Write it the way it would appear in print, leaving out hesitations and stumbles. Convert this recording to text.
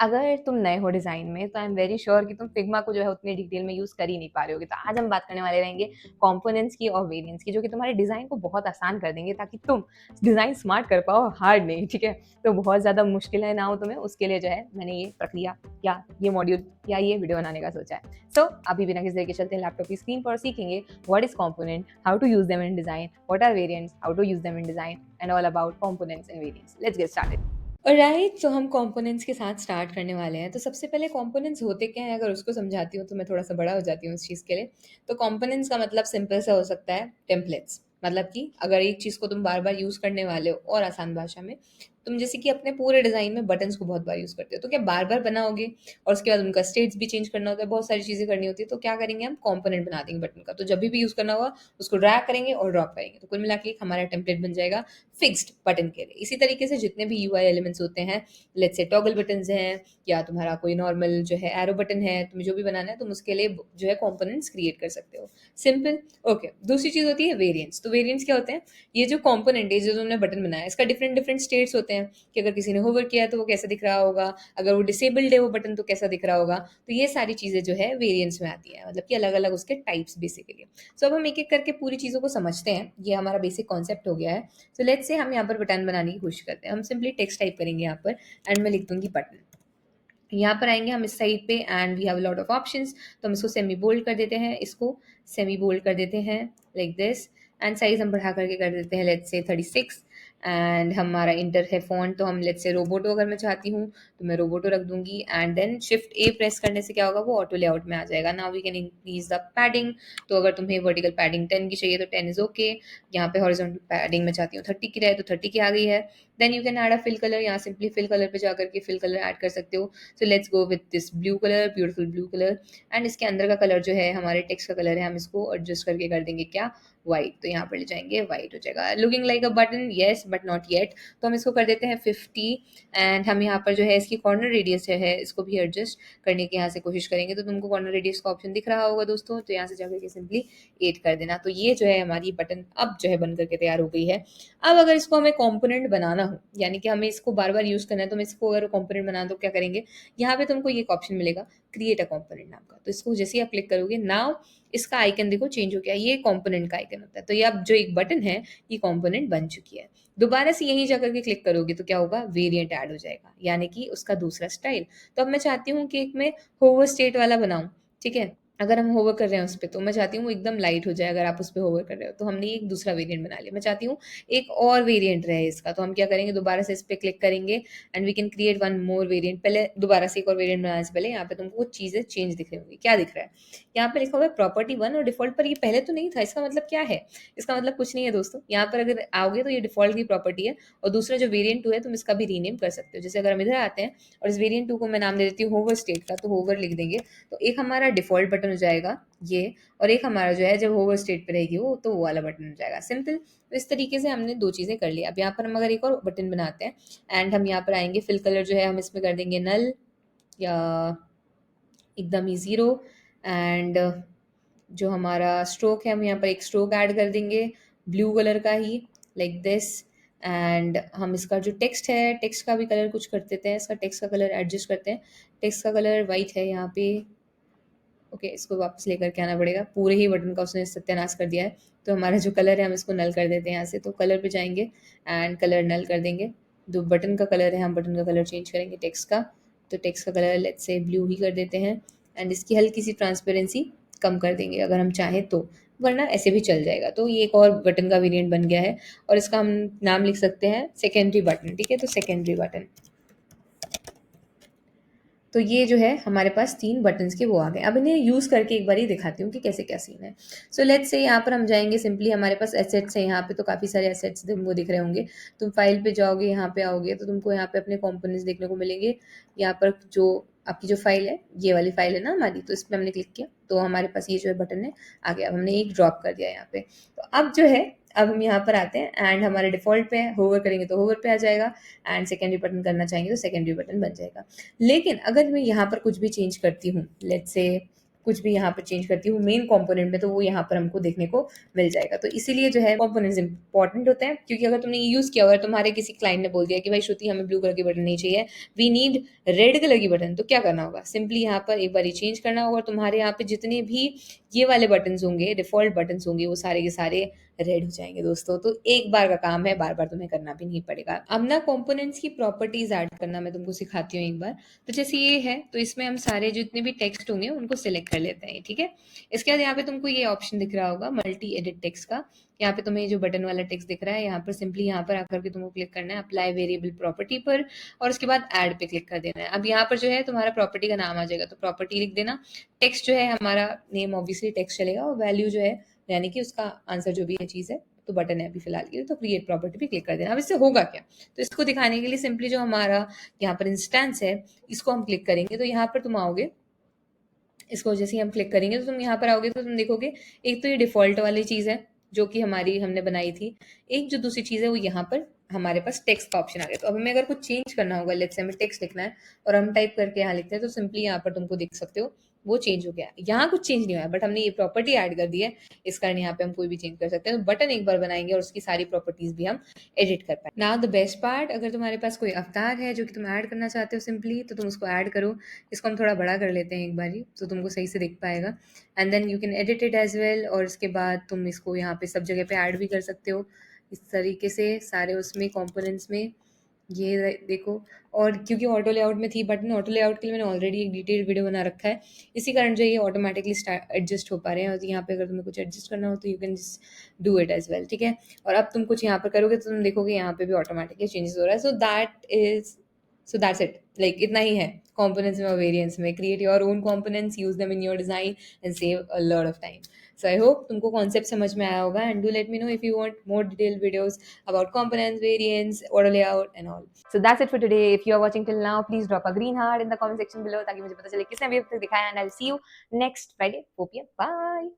अगर तुम नए हो डिज़ाइन में तो आई एम वेरी श्योर कि तुम फिग्मा को जो है उतनी डिटेल में यूज़ कर ही नहीं पा रहे होगे। तो आज हम बात करने वाले रहेंगे कंपोनेंट्स की और वेरिएंट्स की, जो कि तुम्हारे डिज़ाइन को बहुत आसान कर देंगे ताकि तुम डिज़ाइन स्मार्ट कर पाओ, हार्ड नहीं, ठीक है? तो बहुत ज़्यादा मुश्किल है ना हो तुम्हें, उसके लिए जो है मैंने ये प्रक्रिया या ये मॉड्यूल या ये वीडियो बनाने का सोचा है। सो अभी बिना किसी देर के चलते हैं लैपटॉप की स्क्रीन पर और सीखेंगे what is component, how to use them in design, what are variants, how to use them in design and all about components and variants. Let's get started. Right, तो हम कंपोनेंट्स के साथ start करने वाले हैं। तो सबसे पहले कंपोनेंट्स होते क्या हैं, अगर उसको समझाती हूँ तो मैं थोड़ा सा बड़ा हो जाती हूँ उस चीज़ के लिए। तो कंपोनेंट्स का मतलब सिंपल सा हो सकता है टेम्पलेट्स। मतलब कि अगर एक चीज़ को तुम बार बार यूज़ करने वाले हो और आसान भाषा में, तुम जैसे कि अपने पूरे डिज़ाइन में बटन्स को बहुत बार यूज़ करते हो, तो क्या बार बार बनाओगे और उसके बाद उनका स्टेट्स भी चेंज करना होता है, बहुत सारी चीज़ें करनी होती है। तो क्या करेंगे, हम कंपोनेंट बना देंगे बटन का। तो जब भी यूज़ करना होगा उसको ड्रैग करेंगे और ड्रॉप करेंगे, तो कुल मिला के एक हमारा टेम्पलेट बन जाएगा फिक्स्ड बटन के लिए। इसी तरीके से जितने भी यूआई एलिमेंट्स होते हैं, लेट्स से टॉगल बटन्स हैं या तुम्हारा कोई नॉर्मल जो है एरो बटन है, तुम्हें जो भी बनाना है तुम उसके लिए जो है कंपोनेंट्स क्रिएट कर सकते हो। सिंपल। ओके, दूसरी चीज़ होती है वेरिएंट्स। तो वेरिएंट्स क्या होते हैं, ये जो कंपोनेंट है, जो तुमने बटन बनाया है, इसका डिफरेंट डिफरेंट स्टेट्स होते हैं कि अगर किसी ने होवर किया है तो वो कैसा दिख रहा होगा, अगर वो डिसेबल्ड है वो बटन तो कैसा दिख रहा होगा। तो ये सारी चीज़ें जो है वेरिएंट्स में आती है, मतलब कि अलग अलग उसके टाइप्स बेसिकली। सो अब हम एक एक करके पूरी चीज़ों को समझते हैं। ये हमारा बेसिक कॉन्सेप्ट हो गया है। सो लेट्स से हम यहाँ पर बटन बनाने की कोशिश करते हैं। हम सिंपली टेक्स्ट टाइप करेंगे यहाँ पर एंड मैं लिख दूंगी बटन। यहाँ पर आएंगे हम इस साइड पे and we have lot of options. तो हम इसको सेमी बोल्ड कर देते हैं, इसको सेमी बोल्ड कर देते हैं लाइक दिस। एंड साइज हम बढ़ा करके कर देते हैं लेट्स से 36। एंड हमारा इंटर है फॉन्ट, तो हम लेट्स से रोबोटो अगर मैं चाहती हूँ तो मैं रोबोटो रख दूंगी। And then shift A press करने से क्या होगा, वो ऑटो लेआउट में आ जाएगा। Now we can increase the padding. तो अगर तुम्हें वर्टिकल पैडिंग 10 की चाहिए तो 10 इज ओके। यहाँ पे हॉरिजॉन्टल पैडिंग में चाहती हूँ 30 की रहे तो 30 की आ गई है। Then you can add a fill colour. यहाँ सिंपली फिल कलर पे जाकर के फिल कलर ऐड कर सकते हो। So let's go with this blue colour, beautiful blue colour. And इसके अंदर का कलर जो है हमारे टेक्स्ट का कलर है, हम इसको एडजस्ट करके कर देंगे क्या, वाइट। तो यहाँ पर ले जाएंगे वाइट हो जाएगा, looking like a button, yes but not yet. तो हम इसको कर देते हैं 50। एंड हम यहाँ पर जो है इसकी कॉर्नर रेडियस है इसको भी एडजस्ट करने की यहाँ से कोशिश करेंगे। तो तुमको कॉर्नर रेडियस का ऑप्शन दिख रहा होगा दोस्तों, तो यहाँ से जाकर के सिंपली 8 कर देना। तो ये जो है हमारी बटन अब जो है बन करके तैयार हो गई है। अब अगर इसको हमें कंपोनेंट बनाना हो, यानी कि हमें इसको बार बार यूज करना है, तो हम इसको अगर कंपोनेंट बनाना तो क्या करेंगे, यहाँ पे तुमको ये ऑप्शन मिलेगा क्रिएट अ कंपोनेंट नाम का। तो इसको जैसे ही आप क्लिक करोगे, नाउ इसका आइकन देखो चेंज हो गया, ये कंपोनेंट का आइकन होता है। तो ये अब जो एक बटन है ये कंपोनेंट बन चुकी है। दोबारा से यहीं जाकर के क्लिक करोगे तो क्या होगा, वेरिएंट ऐड हो जाएगा, यानी कि उसका दूसरा स्टाइल। तो अब मैं चाहती हूँ कि एक मैं होवर स्टेट वाला बनाऊं, ठीक है। अगर हम होवर कर रहे हैं उस पर, तो मैं चाहती हूँ वो एकदम लाइट हो जाए अगर आप उस पर होवर कर रहे हो। तो हमने एक दूसरा वेरिएंट बना लिया। मैं चाहती हूँ एक और वेरिएंट रहे इसका, तो हम क्या करेंगे, दोबारा से इस पर क्लिक करेंगे and we can create one more variant. पहले दोबारा से एक और वेरिएंट बनाने से पहले यहाँ पे तुमको कुछ चीजें चेंज दिख रही होंगी। क्या दिख रहा है, यहाँ पे लिखा हुआ है प्रॉपर्टी 1 और डिफॉल्ट पर ये पहले तो नहीं था। इसका मतलब क्या है, इसका मतलब कुछ नहीं है दोस्तों। यहाँ पर अगर आओगे तो ये डिफॉल्ट की प्रॉपर्टी है, और दूसरा जो वेरिएंट 2 है तुम इसका भी रीनेम कर सकते हो। जैसे अगर हम इधर आते हैं और इस वेरिएंट 2 को मैं नाम दे देती हूँ होवर स्टेट का, तो होवर लिख देंगे। तो एक हमारा डिफॉल्ट बटन हो जाएगा ये, और एक हमारा जो है जब होवर स्टेट पे रहेगी वो, तो वो वाला बटन हो जाएगा। सिंपल। तो इस तरीके से हमने दो चीज़ें कर ली। अब यहाँ पर हम अगर एक और बटन बनाते हैं एंड हम यहाँ पर आएंगे, फिल कलर जो है हम इसमें कर देंगे नल या एकदम ही ज़ीरो। एंड जो हमारा स्ट्रोक है हम यहाँ पर एक स्ट्रोक ऐड कर देंगे ब्लू कलर का ही, लाइक दिस। एंड हम इसका जो टेक्स्ट है, टेक्स्ट का भी कलर कुछ कर देते हैं, इसका टेक्स्ट का कलर एडजस्ट करते हैं। टेक्स्ट का कलर वाइट है यहाँ पे। ओके, इसको वापस लेकर के आना पड़ेगा, पूरे ही बटन का उसने सत्यानाश कर दिया है। तो हमारा जो कलर है हम इसको नल कर देते हैं यहाँ से। तो कलर पे जाएंगे एंड कलर नल कर देंगे। जो बटन का कलर है हम बटन का कलर चेंज करेंगे टेक्स्ट का। तो टेक्स्ट का कलर लेट्स से ब्लू ही कर देते हैं एंड इसकी हल्की सी ट्रांसपेरेंसी कम कर देंगे अगर हम चाहें तो, वरना ऐसे भी चल जाएगा। तो ये एक और बटन का वेरिएंट बन गया है, और इसका हम नाम लिख सकते हैं सेकेंडरी बटन, ठीक है। तो सेकेंडरी बटन। तो ये जो है हमारे पास 3 बटन्स के वो आ गए। अब इन्हें यूज़ करके एक बार ही दिखाती हूँ कि कैसे क्या सीन है। सो लेट्स से यहाँ पर हम जाएंगे, सिंपली हमारे पास एसेट्स है, यहाँ पे तो काफ़ी सारे एसेट्स तुमको दिख रहे होंगे। तुम फाइल पे जाओगे, यहाँ पे आओगे तो तुमको यहाँ पे अपने कंपोनेंट्स देखने को मिलेंगे। यहाँ पर जो आपकी जो फाइल है, ये वाली फाइल है ना हमारी, तो इस पर हमने क्लिक किया तो हमारे पास ये जो है बटन है आ गया। अब हमने एक ड्रॉप कर दिया यहाँ पे। तो अब जो है, अब हम यहाँ पर आते हैं एंड हमारे डिफॉल्ट पे होवर करेंगे तो होवर पे आ जाएगा, एंड सेकेंडरी बटन करना चाहेंगे तो सेकेंडरी बटन बन जाएगा। लेकिन अगर मैं यहाँ पर कुछ भी चेंज करती हूँ, लेट्स से कुछ भी यहाँ पर चेंज करती हूँ मेन कंपोनेंट में, तो वो यहाँ पर हमको देखने को मिल जाएगा। तो इसीलिए जो है कंपोनेंट्स इंपॉर्टेंट होते हैं, क्योंकि अगर तुमने यूज़ किया, अगर तुम्हारे किसी क्लाइंट ने बोल दिया कि भाई श्रुति हमें ब्लू कलर की बटन नहीं चाहिए, वी नीड रेड कलर की बटन, तो क्या करना होगा, सिंपली यहाँ पर एक बार ये चेंज करना होगा और तुम्हारे यहाँ पे जितने भी ये वाले बटन्स होंगे, डिफॉल्ट बटन्स होंगे, वो सारे के सारे रेड हो जाएंगे दोस्तों। तो एक बार का काम है, बार बार तुम्हें करना भी नहीं पड़ेगा। अब ना कंपोनेंट्स की प्रॉपर्टीज ऐड करना मैं तुमको सिखाती हूँ एक बार। तो जैसे ये है, तो इसमें हम सारे जितने भी टेक्स्ट होंगे उनको सिलेक्ट कर लेते हैं, ठीक है। इसके बाद यहाँ पे तुमको ये ऑप्शन दिख रहा होगा मल्टी एडिट टेक्स्ट का। यहाँ पे तुम्हें जो बटन वाला टेक्स्ट दिख रहा है, यहाँ पर सिंपली यहाँ पर आकर के तुमको क्लिक करना है अप्लाई वेरिएबल प्रॉपर्टी पर, और उसके बाद ऐड पे क्लिक कर देना है। अब यहाँ पर जो है तुम्हारा प्रॉपर्टी का नाम आ जाएगा, तो प्रॉपर्टी लिख देना। टेक्स्ट जो है हमारा नेम ऑब्वियसली टेक्स्ट चलेगा, और वैल्यू जो है यानी कि उसका आंसर जो भी है चीज़ है, तो बटन है अभी फिलहाल के लिए, तो क्रिएट प्रॉपर्टी पे क्लिक कर देना। अब इससे होगा क्या, तो इसको दिखाने के लिए सिंपली जो हमारा यहाँ पर इंस्टेंस है, इसको हम क्लिक करेंगे, तो यहाँ पर तुम आओगे, इसको जैसे ही हम क्लिक करेंगे तो तुम यहाँ पर आओगे, तो तुम देखोगे एक तो ये डिफ़ॉल्ट वाली चीज़ है जो कि हमारी हमने बनाई थी। एक जो दूसरी चीज़ है वो यहाँ पर हमारे पास टेक्स्ट का ऑप्शन आ गया। तो अब हमें अगर कुछ चेंज करना होगा, लेट्स से हमें टेक्स्ट लिखना है और हम टाइप करके यहाँ लिखते हैं, तो सिंपली यहाँ पर तुमको देख सकते हो वो चेंज हो गया। यहाँ कुछ चेंज नहीं हुआ है, बट हमने ये प्रॉपर्टी ऐड कर दी है, इस कारण यहाँ पे हम कोई भी चेंज कर सकते हैं। तो बटन एक बार बनाएंगे और उसकी सारी प्रॉपर्टीज भी हम एडिट कर पाए। नाउ द बेस्ट पार्ट, अगर तुम्हारे पास कोई अवतार है जो कि तुम ऐड करना चाहते हो सिंपली, तो तुम उसको ऐड करो। इसको हम थोड़ा बड़ा कर लेते हैं एक बारी, तो तुमको सही से दिख पाएगा। And then you can edit it as well, और इसके बाद तुम इसको यहाँ पे सब जगह पे ऐड भी कर सकते हो इस तरीके से, सारे उसमें कंपोनेंट्स में। ये देखो, और क्योंकि ऑटो लेआउट में थी बटन, ऑटो लेआउट के लिए मैंने ऑलरेडी एक डिटेल वीडियो बना रखा है, इसी कारण जो ये ऑटोमेटिकली एडजस्ट हो पा रहे हैं। और यहाँ पे अगर तुम्हें कुछ एडजस्ट करना हो तो you can just do it as well, ठीक है। और अब तुम कुछ यहाँ पर करोगे तो तुम देखोगे यहाँ पे भी ऑटोमेटिकली चेंजेस हो रहा है। सो दैट्स इट, लाइक इतना ही है components में और variants में। Create your own components, use them in your design and save a lot of time. So I hope तुमको concept समझ में आया होगा, and do let me know if you want more detailed videos about components, variants, auto layout and all. So that's it for today. If you are watching till now, please drop a green heart in the comment section below ताकि मुझे पता चले किसने अभी तक दिखाया, and I'll see you next Friday 4 p.m. Bye.